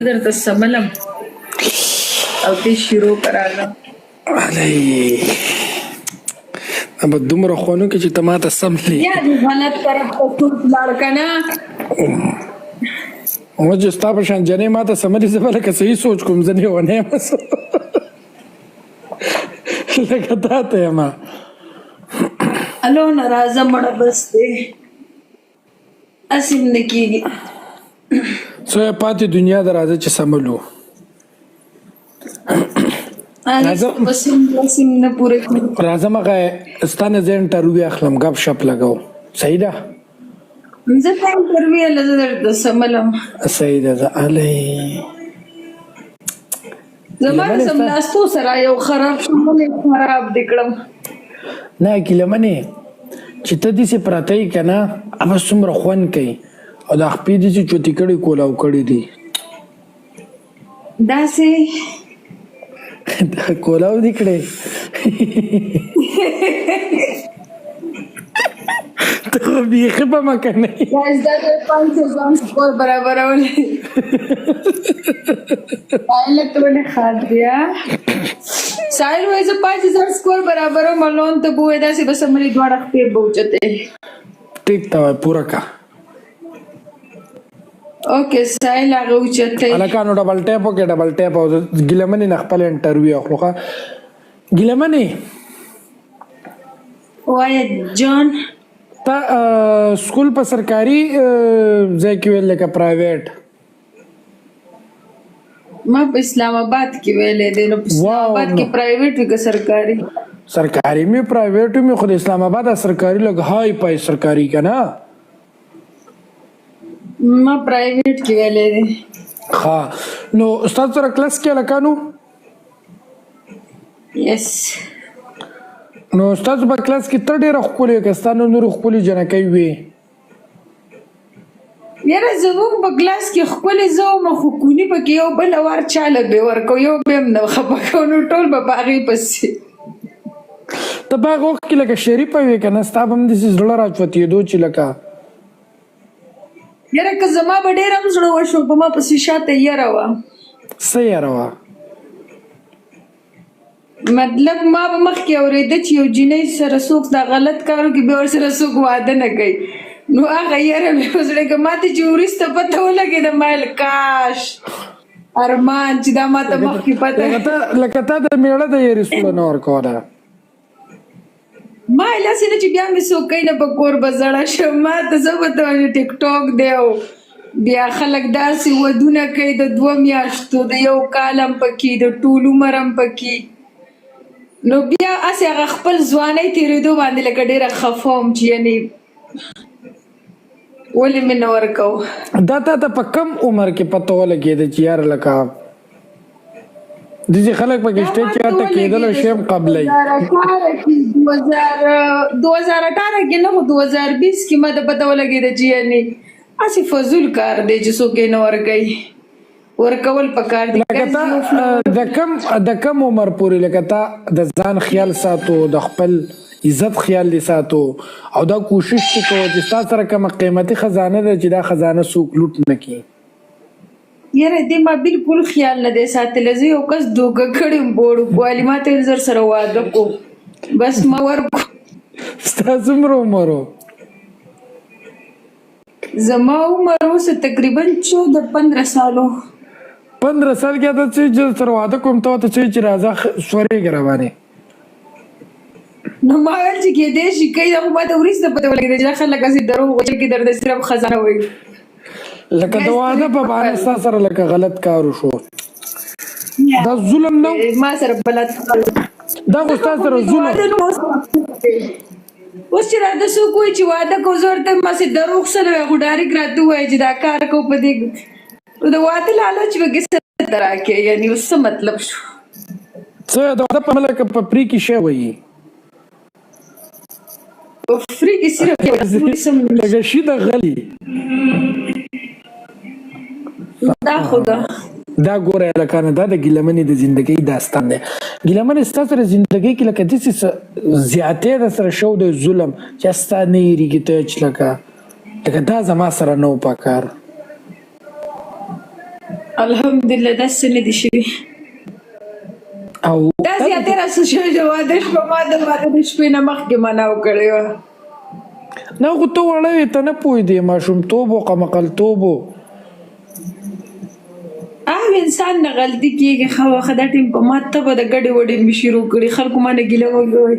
درته سملم او ته شروع کراله علي अब دومره خوانو کې چې ته ماته سملی یا دې غلط طرف ته ټول لاړ که نه او چې ستا په شان جنې ماته سملي زه به لکه صحیح سوچ کوم زه لیونی یم لکه تا ته یم الو نه راځه مړه بس دی هسې نه کېږي څو یې پاتې دنیا د راځه چې سملو بسم نه پوره کړو راځه مغه ستا نه زه انټرویو اخلم ګپ شپ لګو صحیح ده زه ته انټرویو له زه درته سملم صحیح ده زه الۍ زما سملاستو سره یو خراب شمونې خراب دې کړم نه ګیلمنې چې ته داسې پراته یې که نه هغه څومره خوند کوي او دا خپې داسې چوتې کړي کولاو کړي دي داسې کولاو دي کړی ته خو بیخي په مکه نه یې زده کړې 500 سکور برابرولی ساحل ته ولې خاص بیا ساحل وایي زه 5000 سکور برابروم لون ته به وایي داسې به سمري دواړه خپې به اوچتې ټیک ته وایي پوره کا اوکې ساحل هغه اوچتې هلکانو ډبل ټیپ وکړې ډبل ټیپ او ګیلمنې نه خپل انټرویو اخلو ښه ګیلمنې وایه جان تا سکول په سرکاري ځای کې ویل لکه پرایویټ ما په اسلام آباد کې ویلې دی نو په اسلام آباد کې پرایویټ وي که سرکاري سرکاري مې پرایویټ مې خو د اسلام آباد سرکاري لږ هاي پای سرکاري که نه ما پرایویټ کې ویلې دی ښه نو استاد سره کلاس کې هلکانو یس نو ستاسو په کلاس کې ته ډېره ښکلې که ستا نه نورې ښکلې جنکۍ وې یاره زموږ په کلاس کې ښکلې زه وم خو کوني پکې یو بله وار چاله بې ورکو یو به هم نه خفه کوو نو ټول به په هغې پسې ته په هغه وخت کې لکه شریفه وې که نه ستا به هم داسې زړه راچوتېدو چې لکه یاره که زما به ډېر هم زړه وشو په ما پسې شاته یره وه څه یاره وه مطلب ما به مخکې اورېده چې یو جینۍ سره څوک دا غلط کار وکړي بیا ورسره څوک واده نه کوي نو هغه یره مې په زړه کې ما ته چې وروسته پته ولګېده ما ویل کاش ارمان چې دا ما ته مخکې پته لکه تا د میړه د یې رسوله نه ورکوله ما ویل هسې نه چې بیا مې څوک کوي نه په کور به زړه شم ما ته زه به ته وایم ټیک ټاک دی او بیا خلک داسې ودونه کوي د 2 میاشتو د 1 کال هم پکې د ټول عمر هم پکې نو بیا هسې هغه خپل ځوانۍ تېرېدو باندې لکه ډېره خفه وم چې یعنې ولې مې نه ورکوو دا تا ته په کم عمر کې پته ولګېده چې یاره لکه داسې خلک پکې شته چې هلته کېدلی شی هم قبلی 2018 کې نه خو 2020 کې ما ته پته ولګېده چې یعنې هسې فضول کار دی چې څوک یې نه ورکوي ورکول پکار دي لکه تا د کم عمر پورې لکه تا د ځان خیال ساتو د خپل عزت خیال دې ساتو او دا کوشش دې کوو چې ستا سره کومه قیمتي خزانه ده چې دا خزانه څوک لوټ نه کړي یاره دې ما بالکل خیال نه دی ساتلی زه یو کس دوکه کړی یم بوړ والي ما ته ویل زر سره واده کو بس ما ورکو ستا څومره عمر و زما عمر اوس تقریبا 14-15 سالو 15 سال کې ته چې سره واده کوم ته ورته چې راځه سورېږه روانې نو ما ویل چې کېدای شي کوي دا خو ما ته وروسته پته ولګېده چې دا خلک هسې دروغ ویل کې درته صرف خزانه وایي لکه د واده په بهانه ستا سره لکه غلط کار وشو دا ظلم نه ما سره بلد دا خو ستا سره ظلم اوس چې راته څوک وایي چې واده کوو زه ورته یم هسې دروغ څه نه وایي خو ډایرکټ راته ووایي چې دا کار کوو په دې د واده لالچ پکې څه ته راکړې یعنې اوس څه مطلب شو څه د واده په لکه په پرې کې شی وایي په فري کې صرف لکه شي د غلي دا خو ده دا ګوره هلکانه دا د ګیلمنې د زندګۍ داستان دی ګیلمنې ستا سره زندګۍ کې لکه داسې زیاتې در سره شو د ظلم چې ستا نه هېرېږي ته چې لکه دا زما سره نه و پکار الحمدلله داسې نه دي شوي. او دا زیاتره څه شوي چې واده شوه ما د واده د شپې نه مخکې منع کړې وه. نه خو ته وړه وې ته نه پوهېدې ماشومتوب و قمقلتوب و انسان نه غلطي کېږي ښه وخت دا ټیم په ما ته به د ګډې وډې مې شروع کړي خلکو ما نه ګیله وکړئ.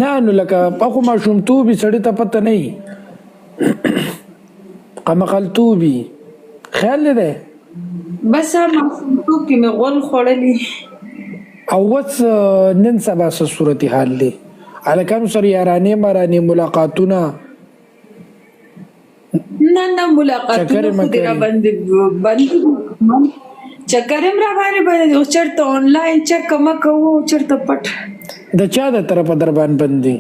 نه نو لکه پخو ماشومتوب وي سړي ته پته نه وي قمقلتوب وي خیال دې دی بس ماشومتوب کې مې غول خوړلي. او اوس نن سبا څه صورتحال دی هلکانو سره یارانې مرانې ملاقاتونه نه ملاقاتونه خو دې راباندې بند چکر هم راباندې بند دي. اوس چېرته آنلاین چک مه کوو چېرته پټ د چا د طرفه در باندې بند دي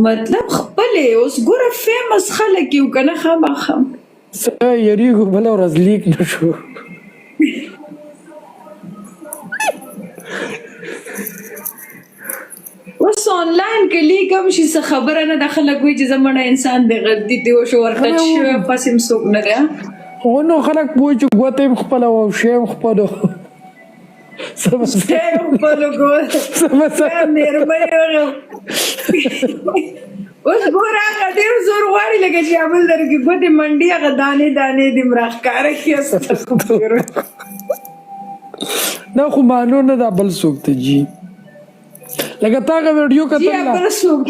مطلب خپلې اوس ګوره فیمس خلک یو که نه خامخا څه یریږو بله ورځ لیک نه شو اوس آنلاین کې لیک هم شي څه خبره نه ده خلک وایي چې زمونه انسان د غلطي دی وشو ورټچ شوی پس هم څوک نه دی خو نو خلک پوهوي چې ګوته یې خپله وه او شی هم خپله شی هم خپله مېرمنې اوس ګوره هغه ډېر زور غواړي لکه چې یا بل درکې ګوتې منډي هغه دانې دانې دې م راښکاره کړي دا خو مانو نه دا بل څوک ته جي لکه تا هغه ویډیو کتله بل څوک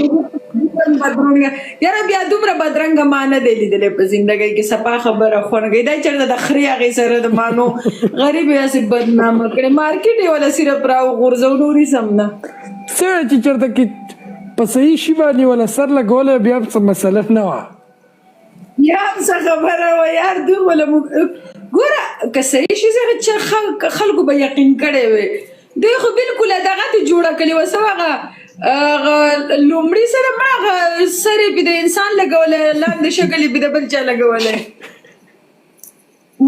یاره بیا دومره بدرنګه ما نه دی لیدلی په زندګۍ کې صفا خبره خوند کوي دا چېرته د خرې هغې سره د مانو غریب یې هسې بدنامه کړې مارکېټ یې وله صرف راوغورځو نور هېڅ هم نه څه چې چېرته کې په صحیح شي باندې ولا سر لګولی بیا څه مسله نه وه یا هم څه خبره وه یار دوی وله ګوره که صحیح شي چې خلکو به یقین کړی وی دوی خو بلکل دغه ته جوړه کړې وه څه هغه لومړي سره ما هغه سر یې د انسان لګولی لاندې شکل یې د بل چا لګولی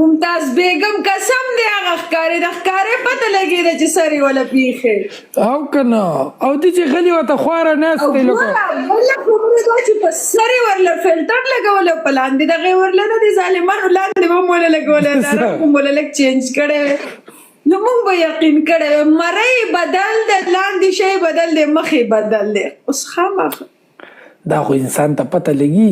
ممتاز بیگم قسم دی هغه ښکارې د ښکارې پته لګېده چې سر یې وله پیښې او که نه او دې چې غلي ورته خواره ناستې لکه بله خبره دا چې په سر یې ورله فلټر لګولی او په لاندې دغې ورله نه دي ظالمانو لاندې به م وله لګولی طرف م وله لږ چینج کړی وی نو موږ به یقین کړی وی مرۍ بدل دی لاندې شی بدل دی مخې بدل دی اوس خامخا دا خو انسان ته پته لګي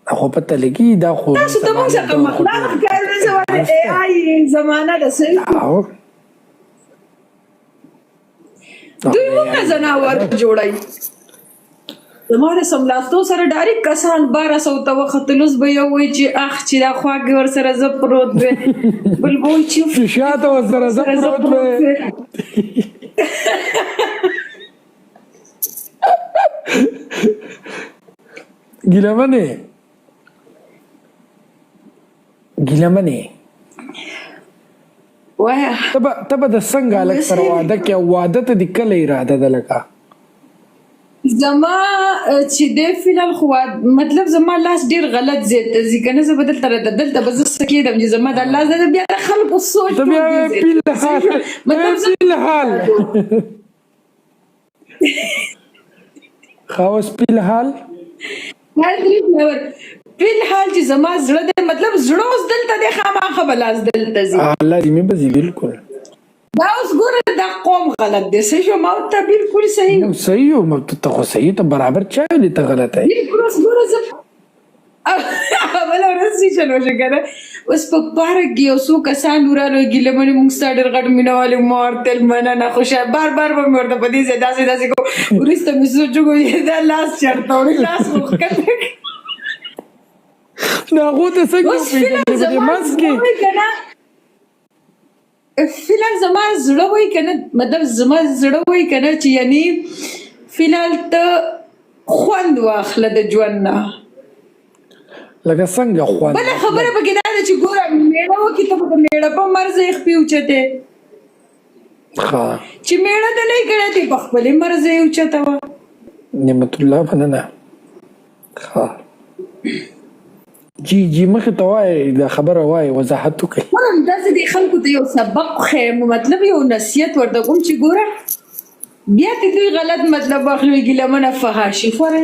دا خو پته لګي دا خو تاسو ته موږ څخه مخلاق ښکاري زه وایم اے آی زمانه ده صحیح دوی موږ ځناور جوړوي زما د سملاستو سره ډایرکټ کسان 1200 ته وختل اوس به یو وایي چې اخ چې دا خواږې ورسره زه پروت وی بل به وایي چې شاته ورسره زه پروت وی ګیلمنې وایه ته به د څنګه هلک سره واده کې واده ته د کله اراده ده لکه زما چې دی فلحال خو مطلب زما لاس ډېر غلط ځای ته ځي که نه زه به دلته راته دلته به زه څه کېدم چې زما د لاس ده بیا د خلکو سوچ ته بیا فلحال خاوس فلحال فلحال چې زما زړه دی مطلب زړه اوس دلته دی خامخا به لاس دلته ځي الله دې مې به ځي بلکل دا اوس ګوره دا قوم غلط دی صحیح شو ما ورته بلکل صحیح صحیح و ته خو صحیح ته برابر چا ویلې ته غلطه یې بلکل اوس ګوره زه بله ورځ څه چل وشو که نه اوس په پارک کې یو څو کسان ورانو ګیلمنې موږ ستا ډېر غټ مینهوال یو ما ورته ویل مننه خوشحال بار بار به مې ورته په دې ځای داسې کوم وروسته مې سوچ وکړو دا لاس چېرته وړي لاس مو ښکته د هغو ته څنګه وپېژنې په دې منځ کې فلحال زما زړه وایي که نه مطلب زما زړه وایي که نه چې یعنې فلحال ته خوند واخله د ژوند نه لکه څنګه خوند بله خبره پکې دا ده چې ګوره مېړه وکړي ته به د مېړه په مرض یې خپې اوچتې چې مېړه ته نه یې کړی دی په خپلې مرض یې اوچته وه نعمت الله مننه جی مخې ته وایي دا خبره وایي وضاحت وکړئ داسې دې خلکو ته یو سبق ښیم مطلب یو نصیحت ورته کوم چې ګوره بیا ته دوی غلط مطلب واخلي ګیلمنه فحاشي خورئ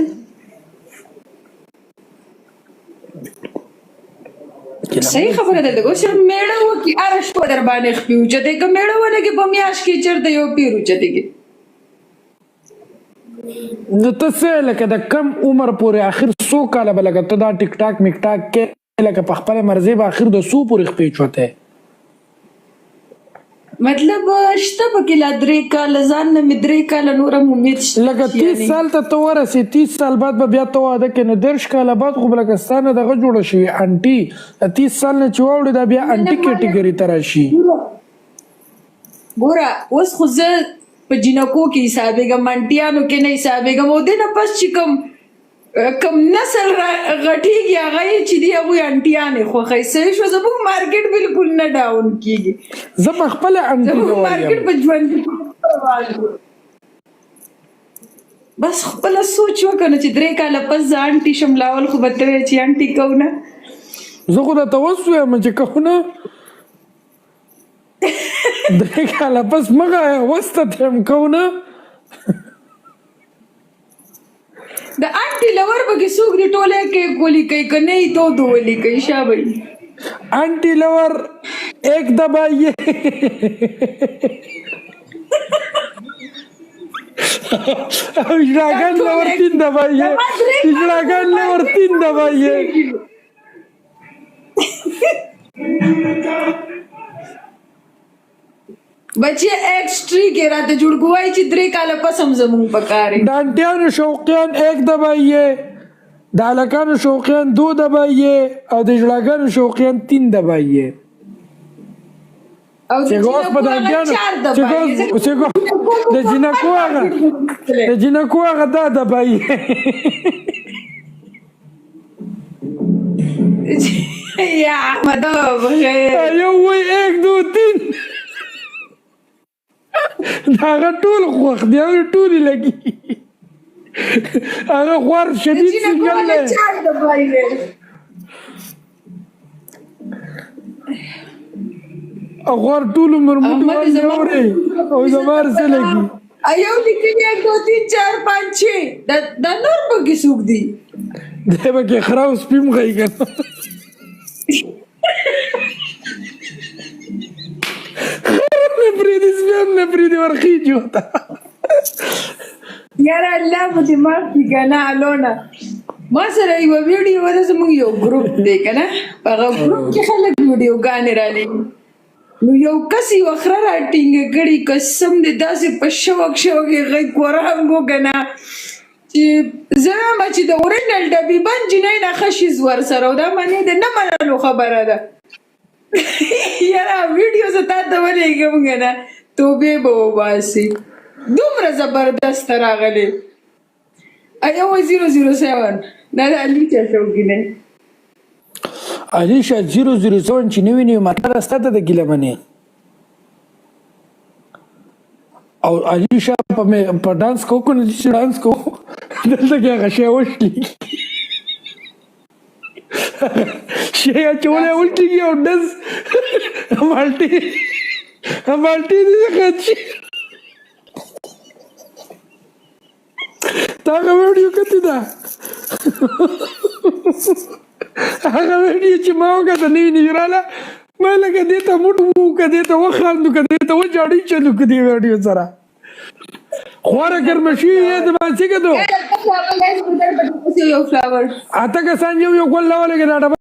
صحیح خبره ده دغه صرف میړه وکي ارش په در باندې خپیو چې دغه میړه ولګي په میاش کې چرته یو پیرو چتېږي نو ته څه لکه د کم عمر پورې اخر 100 کاله به لکه ته دا ټیک ټاک میک ټاک کې لکه په خپل مرزي به اخر د 100 پورې خپې چوته مطلب شته پکې لا 3 کال ځان نه مې 3 کال نورم امید شته لکه 30 سال ته ورسې 30 سال بعد به بیا ته واده کې نو 10 کاله بعد خو بلکستان دغه جوړه شوی انټي 30 سال نه چې واوړي دا بیا انټي کیټګوري ته راشي ګوره اوس خو زه په جنکو کې حسابېږم منټیانو کې نه حسابېږم او دې نه پس چې کم نسل غټېږي هغه یې چې دي هغوی انټیانې خوښوي صحیح شوه زموږ مارکېټ بالکل نه ډاون کېږي زه په خپله انټي زموږ مارکېټ په ژوند بس خپله سوچ وکړه نو چې 3 کاله پس زه انټي شم لاول خو به ته وایې چې انټي کوو نه زه خو درته اوس وایم چې کوو نه 3 کاله پس مغه اوس ته ته هم کوو نه د انټي لور به کې څوک دې ټولی کې کولی کوي که نه یې دو ولي کوي شابه انټي لور ایک دبائیے اجراگان لور 3 دبائیے اجراگان لور 3 دبائیے بچې ایکسټری کې راته جوړګوای چې 3 کاله پس هم زمونږ پکاري ډانټیانو شوقیان 1 دبائیے د هلکانو شوقیان 2 دبائیے او د اجراګانو شوقیان 3 دبائیے او د جنکو هغه دا دبائیے یا احمد بخیر یو وای 1 2 3 هغه ټول خوښ دی هغه ټولې لګي هغه خوار شدید سنګل دی خوار ټول عمر موټو باندې اوري او زمار څه لګي ایو لیکلي 1 2 3 4 5 6 دا نور پکې څوک دي دی به کې خراو سپیم غي کنه نه پریدي ورخیږي وته یاره الله په دماغ کې کنه الونه ما سره یو ویډیو ده زموږ یو ګروپ دی کنه هغه ګروپ کې خلک ویډیوګانې رالېږي نو یو کس یو اخره راټینګه کړي قسم دې داسې په شوق یې غږ ورهنګو کنه چې زه وایم چې د اورجنل ډبې بند جنۍ نه ښه شیز ورسره او دا منې د نه منلو خبره ده یاره ویډیو زه تا ته ولېږم کنه توبې به وباسي دومره زبردست راغلی ایو 007 دا د علیشه شوقي دی علیشه 007 چې نوي نوي ماته ستا ته د ګیله منې او علیشه په ډانس کوو که نه چې ډانس کوو دلته کې هغه شی وشلي شی اچولی وشلېږي او ډز مالټې دې څخه چې تا هغه ویډیو کتې ده هغه ویډیو چې ما وکته نوي نوي راله ما لکه دې ته موټ وو که دې ته وخاندو که دې ته وجاړی چلو که دې ویډیو سره خواره ګرمشي یې د ماسې کتو یو فلاور اته کسان یو ګل راولګېد